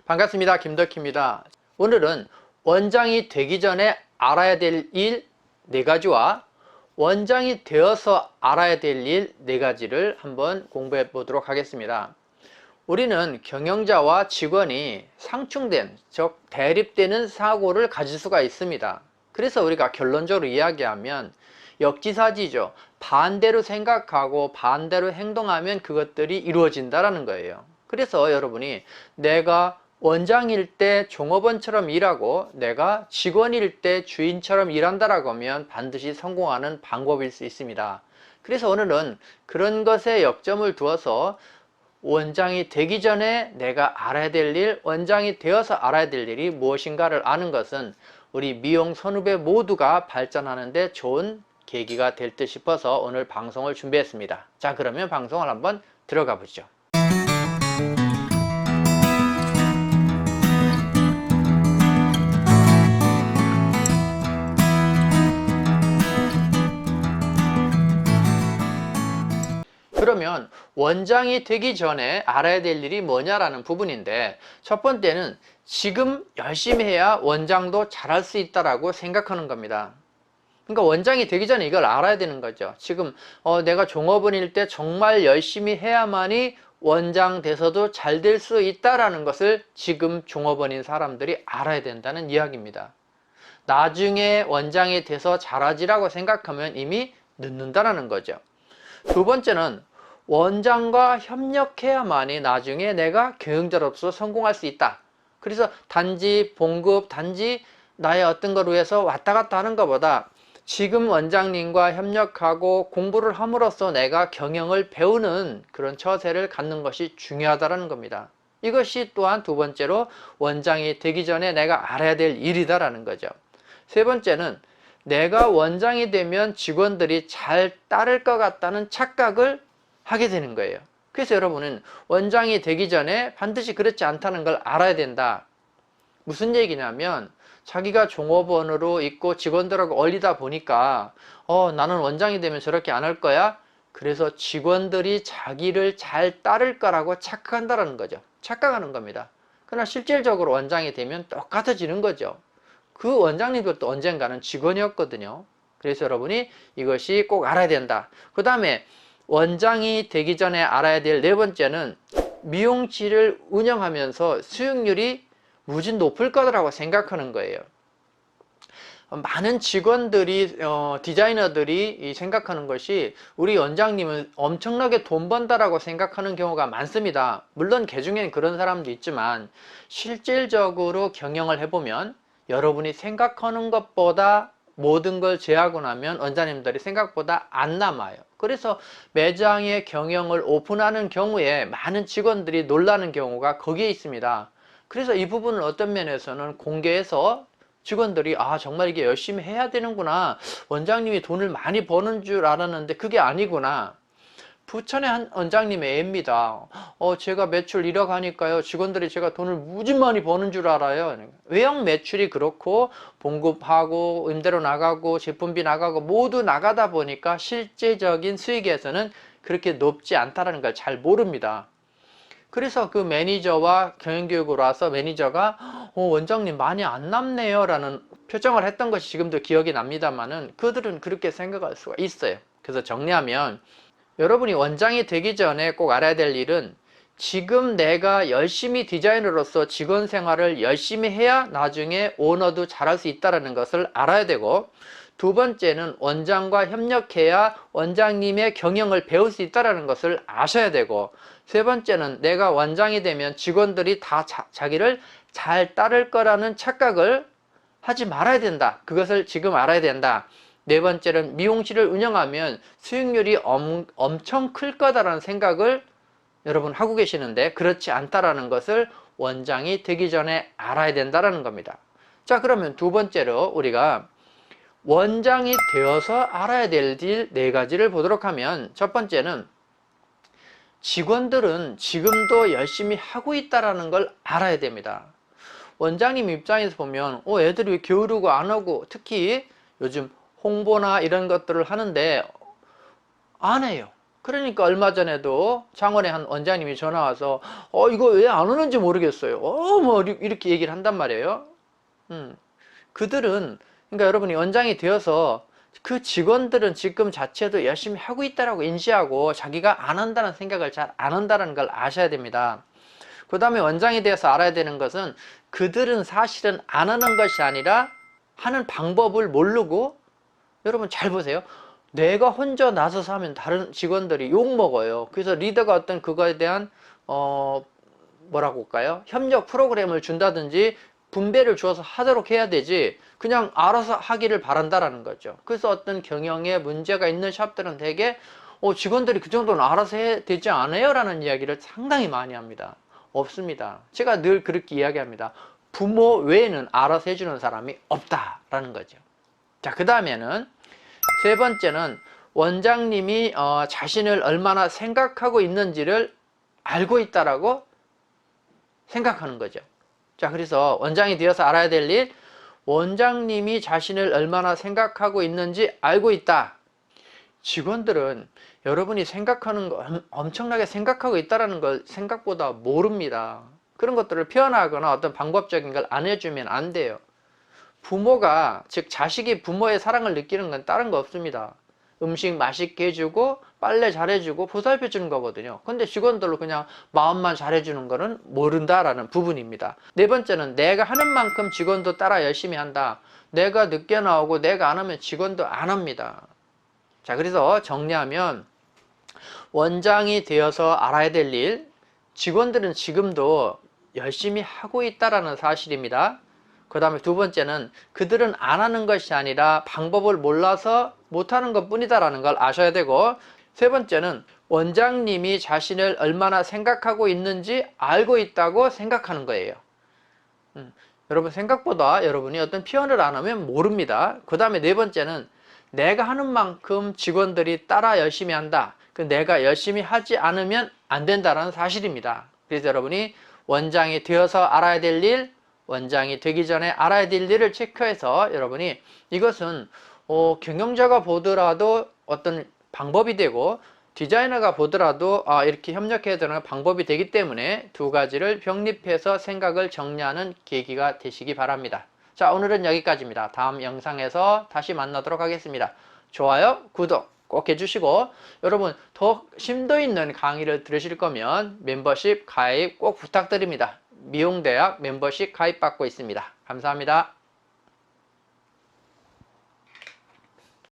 반갑습니다. 김덕희입니다. 오늘은 원장이 되기 전에 알아야 될 일 4가지와 원장이 되어서 알아야 될 일 4가지를 한번 공부해 보도록 하겠습니다. 우리는 경영자와 직원이 상충된, 즉 대립되는 사고를 가질 수가 있습니다. 그래서 우리가 결론적으로 이야기하면 역지사지죠. 반대로 생각하고 반대로 행동하면 그것들이 이루어진다는 거예요. 그래서 여러분이 내가 원장일 때 종업원처럼 일하고 내가 직원일 때 주인처럼 일한다라고 하면 반드시 성공하는 방법일 수 있습니다. 그래서 오늘은 그런 것에 역점을 두어서 원장이 되기 전에 내가 알아야 될 일, 원장이 되어서 알아야 될 일이 무엇인가를 아는 것은 우리 미용 선후배 모두가 발전하는 데 좋은 계기가 될 듯 싶어서 오늘 방송을 준비했습니다. 자, 그러면 방송을 한번 들어가 보죠. 그러면 원장이 되기 전에 알아야 될 일이 뭐냐라는 부분인데, 첫 번째는 지금 열심히 해야 원장도 잘할 수 있다라고 생각하는 겁니다. 그러니까 원장이 되기 전에 이걸 알아야 되는 거죠. 지금 내가 종업원일 때 정말 열심히 해야만이 원장 돼서도 잘 될 수 있다라는 것을 지금 종업원인 사람들이 알아야 된다는 이야기입니다. 나중에 원장이 돼서 잘하지라고 생각하면 이미 늦는다는 거죠. 두 번째는 원장과 협력해야만이 나중에 내가 경영자로서 성공할 수 있다. 그래서 단지 봉급, 단지 나의 어떤 걸 위해서 왔다 갔다 하는 것보다 지금 원장님과 협력하고 공부를 함으로써 내가 경영을 배우는 그런 처세를 갖는 것이 중요하다는 겁니다. 이것이 또한 두 번째로 원장이 되기 전에 내가 알아야 될 일이다라는 거죠. 세 번째는 내가 원장이 되면 직원들이 잘 따를 것 같다는 착각을 하게 되는 거예요. 그래서 여러분은 원장이 되기 전에 반드시 그렇지 않다는 걸 알아야 된다. 무슨 얘기냐면 자기가 종업원으로 있고 직원들하고 어울리다 보니까 나는 원장이 되면 저렇게 안 할 거야. 그래서 직원들이 자기를 잘 따를 거라고 착각한다는 거죠. 착각하는 겁니다. 그러나 실질적으로 원장이 되면 똑같아지는 거죠. 그 원장님도 또 언젠가는 직원이었거든요. 그래서 여러분이 이것이 꼭 알아야 된다. 그 다음에 원장이 되기 전에 알아야 될 4번째는 미용실을 운영하면서 수익률이 무지 높을 거라고 생각하는 거예요. 많은 직원들이 디자이너들이 생각하는 것이 우리 원장님은 엄청나게 돈 번다라고 생각하는 경우가 많습니다. 물론 개중엔 그런 사람도 있지만 실질적으로 경영을 해보면 여러분이 생각하는 것보다 모든 걸 제하고 나면 원장님들이 생각보다 안 남아요. 그래서 매장의 경영을 오픈하는 경우에 많은 직원들이 놀라는 경우가 거기에 있습니다. 그래서 이 부분을 어떤 면에서는 공개해서 직원들이 정말 이게 열심히 해야 되는구나, 원장님이 돈을 많이 버는 줄 알았는데 그게 아니구나. 부천의 한 원장님의 애입니다. 제가 매출 1억 하니까요, 직원들이 제가 돈을 무지 많이 버는 줄 알아요. 외형 매출이 그렇고 봉급하고 임대료 나가고 제품비 나가고 모두 나가다 보니까 실제적인 수익에서는 그렇게 높지 않다는 걸 잘 모릅니다. 그래서 그 매니저와 경영교육으로 와서 매니저가 원장님 많이 안 남네요 라는 표정을 했던 것이 지금도 기억이 납니다만은 그들은 그렇게 생각할 수가 있어요. 그래서 정리하면 여러분이 원장이 되기 전에 꼭 알아야 될 일은 지금 내가 열심히 디자이너로서 직원 생활을 열심히 해야 나중에 오너도 잘할 수 있다는 것을 알아야 되고, 두 번째는 원장과 협력해야 원장님의 경영을 배울 수 있다는 것을 아셔야 되고, 세 번째는 내가 원장이 되면 직원들이 다 자기를 잘 따를 거라는 착각을 하지 말아야 된다. 그것을 지금 알아야 된다. 네 번째는 미용실을 운영하면 수익률이 엄청 클 거다라는 생각을 여러분 하고 계시는데 그렇지 않다라는 것을 원장이 되기 전에 알아야 된다라는 겁니다. 자, 그러면 두 번째로 우리가 원장이 되어서 알아야 될 일 4가지를 보도록 하면, 첫 번째는 직원들은 지금도 열심히 하고 있다는 걸 알아야 됩니다. 원장님 입장에서 보면 애들이 왜 게으르고 안 하고, 특히 요즘 홍보나 이런 것들을 하는데 안 해요. 그러니까 얼마 전에도 창원의 한 원장님이 전화 와서 이거 왜 안 오는지 모르겠어요. 뭐 이렇게 얘기를 한단 말이에요. 그들은, 그러니까 여러분이 원장이 되어서 그 직원들은 지금 자체도 열심히 하고 있다라고 인지하고 자기가 안 한다는 생각을 잘 안 한다는 걸 아셔야 됩니다. 그 다음에 원장이 되어서 알아야 되는 것은 그들은 사실은 안 하는 것이 아니라 하는 방법을 모르고, 여러분 잘 보세요. 내가 혼자 나서서 하면 다른 직원들이 욕먹어요. 그래서 리더가 어떤 그거에 대한 뭐라고 할까요? 협력 프로그램을 준다든지 분배를 주어서 하도록 해야 되지, 그냥 알아서 하기를 바란다라는 거죠. 그래서 어떤 경영에 문제가 있는 샵들은 대개 직원들이 그 정도는 알아서 해야 되지 않아요? 라는 이야기를 상당히 많이 합니다. 없습니다. 제가 늘 그렇게 이야기합니다. 부모 외에는 알아서 해주는 사람이 없다라는 거죠. 자, 그 다음에는 세 번째는 원장님이 자신을 얼마나 생각하고 있는지를 알고 있다라고 생각하는 거죠. 자, 그래서 원장이 되어서 알아야 될 일, 원장님이 자신을 얼마나 생각하고 있는지 알고 있다. 직원들은 여러분이 생각하는 거 엄청나게 생각하고 있다는 걸 생각보다 모릅니다. 그런 것들을 표현하거나 어떤 방법적인 걸 안 해주면 안 돼요. 부모가, 즉 자식이 부모의 사랑을 느끼는 건 다른 거 없습니다. 음식 맛있게 해주고 빨래 잘해주고 보살펴 주는 거거든요. 근데 직원들로 그냥 마음만 잘해주는 거는 모른다라는 부분입니다. 네 번째는 내가 하는 만큼 직원도 따라 열심히 한다. 내가 늦게 나오고 내가 안 하면 직원도 안 합니다. 자, 그래서 정리하면 원장이 되어서 알아야 될 일, 직원들은 지금도 열심히 하고 있다라는 사실입니다. 그 다음에 두 번째는 그들은 안 하는 것이 아니라 방법을 몰라서 못하는 것 뿐이다라는 걸 아셔야 되고, 세 번째는 원장님이 자신을 얼마나 생각하고 있는지 알고 있다고 생각하는 거예요. 여러분 생각보다 여러분이 어떤 표현을 안 하면 모릅니다. 그 다음에 네 번째는 내가 하는 만큼 직원들이 따라 열심히 한다. 그 내가 열심히 하지 않으면 안 된다는 사실입니다. 그래서 여러분이 원장이 되어서 알아야 될 일, 원장이 되기 전에 알아야 될 일을 체크해서 여러분이 이것은 경영자가 보더라도 어떤 방법이 되고 디자이너가 보더라도 이렇게 협력해야 되는 방법이 되기 때문에 두 가지를 병립해서 생각을 정리하는 계기가 되시기 바랍니다. 자, 오늘은 여기까지입니다. 다음 영상에서 다시 만나도록 하겠습니다. 좋아요, 구독 꼭 해주시고, 여러분 더 심도 있는 강의를 들으실 거면 멤버십 가입 꼭 부탁드립니다. 미용대학 멤버십 가입받고 있습니다. 감사합니다.